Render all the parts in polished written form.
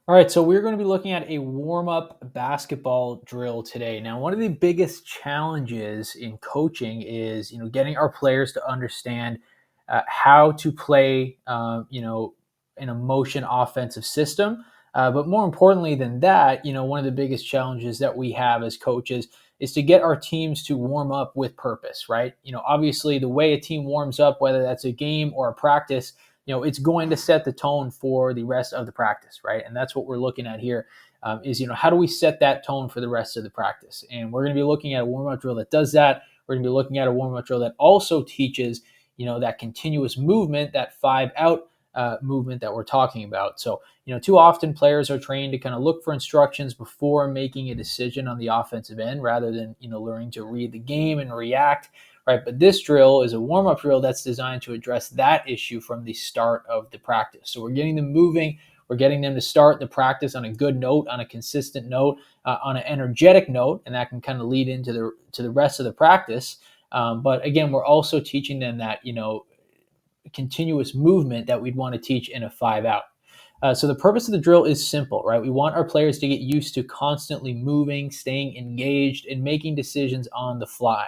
All right, so we're going to be looking at a warm-up basketball drill today. Now, one of the biggest challenges in coaching is, getting our players to understand how to play, in a motion offensive system. But more importantly than that, one of the biggest challenges that we have as coaches is to get our teams to warm up with purpose, right? Obviously, the way a team warms up, whether that's a game or a practice, it's going to set the tone for the rest of the practice, right? And that's what we're looking at here. Is how do we set that tone for the rest of the practice? And we're going to be looking at a warm up drill that does that. We're going to be looking at a warm up drill that also teaches, that continuous movement, that 5 out movement that we're talking about. So, too often players are trained to kind of look for instructions before making a decision on the offensive end rather than, learning to read the game and react, right? But this drill is a warm up drill that's designed to address that issue from the start of the practice. So we're getting them moving. We're getting them to start the practice on a good note, on a consistent note, on an energetic note, and that can kind of lead into the rest of the practice. But again, we're also teaching them that continuous movement that we'd want to teach in a 5 out. So the purpose of the drill is simple, right? We want our players to get used to constantly moving, staying engaged, and making decisions on the fly.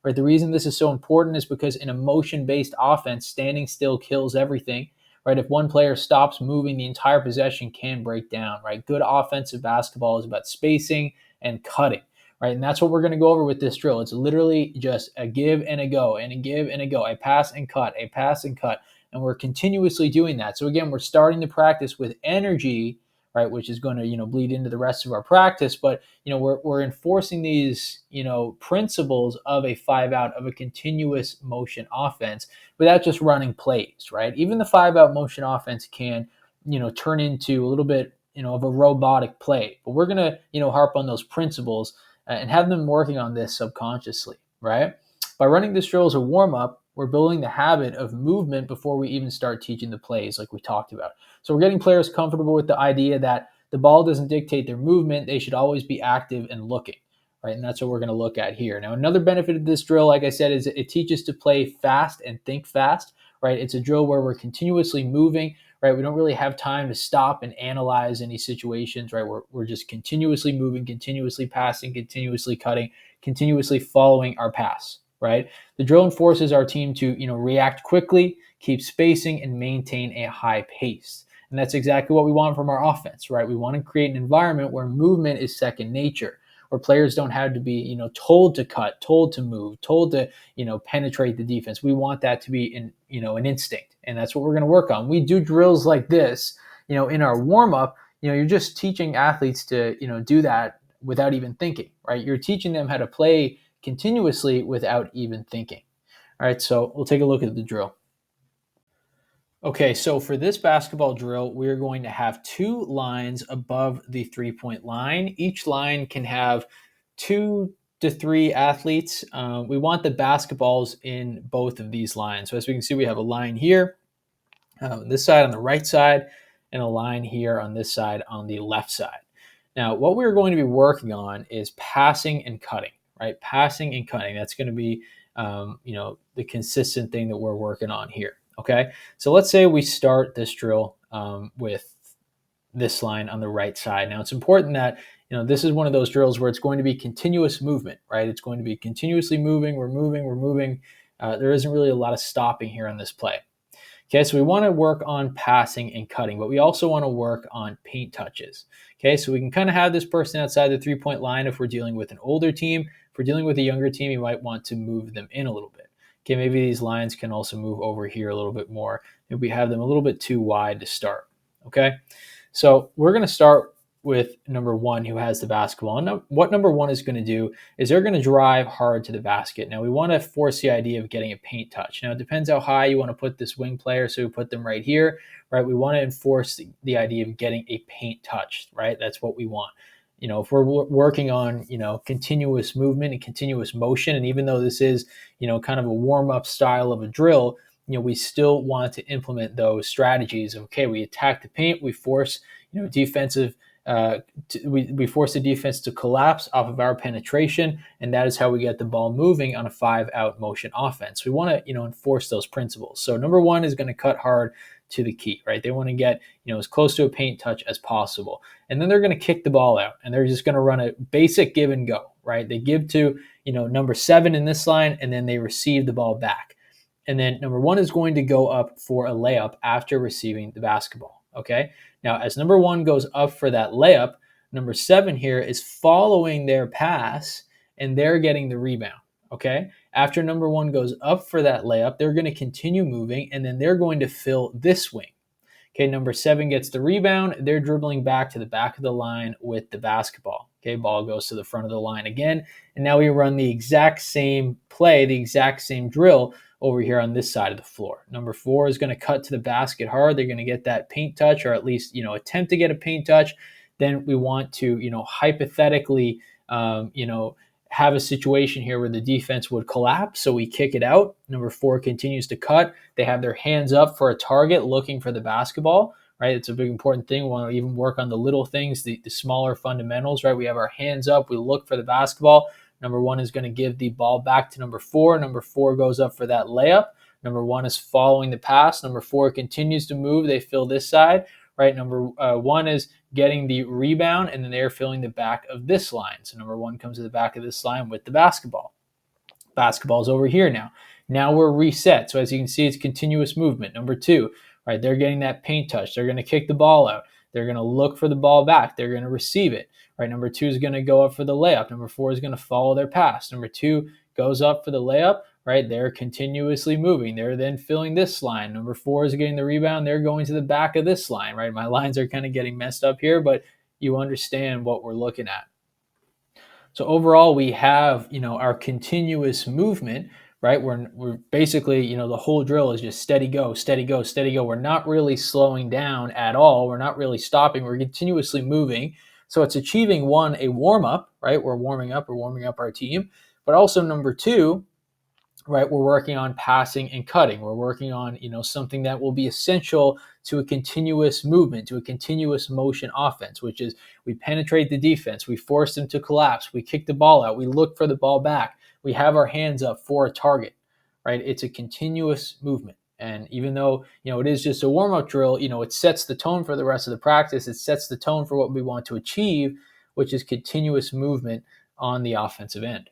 Right? The reason this is so important is because in a motion-based offense, standing still kills everything. Right? If one player stops moving, the entire possession can break down. Right? Good offensive basketball is about spacing and cutting. Right? And that's what we're going to go over with this drill. It's literally just a give and a go, and a give and a go, a pass and cut, a pass and cut. And we're continuously doing that. So again, we're starting to practice with energy, right, which is going to bleed into the rest of our practice. But we're enforcing these principles of a 5 out, of a continuous motion offense without just running plays, right? Even the 5 out motion offense can turn into a little bit of a robotic play. But we're going to harp on those principles and have them working on this subconsciously, right? By running this drill as a warm up, we're building the habit of movement before we even start teaching the plays, like we talked about. So we're getting players comfortable with the idea that the ball doesn't dictate their movement. They should always be active and looking, right? And that's what we're going to look at here. Now, another benefit of this drill, like I said, is it teaches to play fast and think fast, right? It's a drill where we're continuously moving, right? We don't really have time to stop and analyze any situations, right? We're just continuously moving, continuously passing, continuously cutting, continuously following our pass, right? The drill enforces our team to, react quickly, keep spacing, and maintain a high pace. And that's exactly what we want from our offense, right? We want to create an environment where movement is second nature, where players don't have to be, told to cut, told to move, told to, penetrate the defense. We want that to be an instinct. And that's what we're going to work on. We do drills like this, in our warm up, you're just teaching athletes to, do that without even thinking, right? You're teaching them how to play continuously without even thinking. All right, so we'll take a look at the drill. Okay, so for this basketball drill, we're going to have 2 lines above the 3-point line. Each line can have 2 to 3 athletes. We want the basketballs in both of these lines. So as we can see, we have a line here, this side on the right side, and a line here on this side on the left side. Now, what we're going to be working on is passing and cutting, right? Passing and cutting. That's going to be, the consistent thing that we're working on here. Okay, so let's say we start this drill with this line on the right side. Now, it's important that this is one of those drills where it's going to be continuous movement, right? It's going to be continuously moving. We're moving. We're moving. There isn't really a lot of stopping here on this play. Okay, so we want to work on passing and cutting, but we also want to work on paint touches. Okay, so we can kind of have this person outside the 3-point line if we're dealing with an older team. If we're dealing with a younger team, you might want to move them in a little bit. Okay, maybe these lines can also move over here a little bit more. Maybe we have them a little bit too wide to start. Okay, so we're going to start with number 1 who has the basketball. And what number 1 is going to do is they're going to drive hard to the basket. Now, we want to force the idea of getting a paint touch. Now, it depends how high you want to put this wing player, so we put them right here, right? We want to enforce the idea of getting a paint touch, right? That's what we want. If we're working on, continuous movement and continuous motion, and even though this is, kind of a warm-up style of a drill, we still want to implement those strategies. Okay, we attack the paint, we force, defensive, we force the defense to collapse off of our penetration, and that is how we get the ball moving on a 5-out motion offense. We want to, enforce those principles. So number 1 is going to cut hard to the key, right? They want to get, as close to a paint touch as possible. And then they're going to kick the ball out and they're just going to run a basic give and go, right? They give to, number 7 in this line, and then they receive the ball back. And then number 1 is going to go up for a layup after receiving the basketball. Okay. Now, as number 1 goes up for that layup, number 7 here is following their pass and they're getting the rebound. Okay. After number 1 goes up for that layup, they're going to continue moving and then they're going to fill this wing. Okay, number 7 gets the rebound. They're dribbling back to the back of the line with the basketball. Okay, ball goes to the front of the line again. And now we run the exact same play, the exact same drill over here on this side of the floor. Number 4 is going to cut to the basket hard. They're going to get that paint touch, or at least, attempt to get a paint touch. Then we want to, hypothetically, have a situation here where the defense would collapse. So we kick it out. Number 4 continues to cut. They have their hands up for a target looking for the basketball, right? It's a big important thing. We want to even work on the little things, the smaller fundamentals, right? We have our hands up. We look for the basketball. Number 1 is going to give the ball back to number 4. Number 4 goes up for that layup. Number 1 is following the pass. Number 4 continues to move. They fill this side, right? Number 1 is getting the rebound, and then they're filling the back of this line. So number 1 comes to the back of this line with the basketball. Basketball's over here now. Now we're reset. So as you can see, it's continuous movement. Number 2, right? They're getting that paint touch. They're going to kick the ball out. They're going to look for the ball back. They're going to receive it, right? Number 2 is going to go up for the layup. Number 4 is going to follow their pass. Number 2 goes up for the layup, right? They're continuously moving. They're then filling this line. Number 4 is getting the rebound. They're going to the back of this line, right? My lines are kind of getting messed up here, but you understand what we're looking at. So overall, we have, our continuous movement, right? We're basically, the whole drill is just steady go, steady go, steady go. We're not really slowing down at all. We're not really stopping. We're continuously moving. So it's achieving, 1, a warm up, right? We're warming up our team. But also number 2, right, we're working on passing and cutting. We're working on, something that will be essential to a continuous movement, to a continuous motion offense, which is we penetrate the defense, we force them to collapse, we kick the ball out, we look for the ball back, we have our hands up for a target, right? It's a continuous movement. And even though, it is just a warm-up drill, it sets the tone for the rest of the practice. It sets the tone for what we want to achieve, which is continuous movement on the offensive end.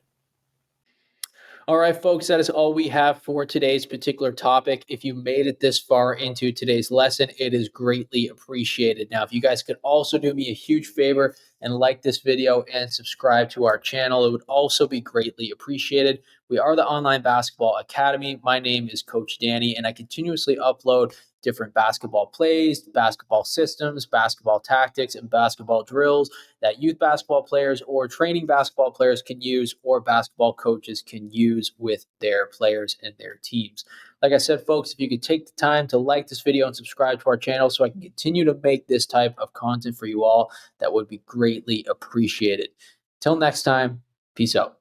All right, folks, that is all we have for today's particular topic. If you made it this far into today's lesson, it is greatly appreciated. Now, if you guys could also do me a huge favor and like this video and subscribe to our channel, it would also be greatly appreciated. We are the Online Basketball Academy. My name is Coach Danny, and I continuously upload different basketball plays, basketball systems, basketball tactics, and basketball drills that youth basketball players or training basketball players can use, or basketball coaches can use with their players and their teams. Like I said, folks, if you could take the time to like this video and subscribe to our channel so I can continue to make this type of content for you all, that would be greatly appreciated. Till next time, peace out.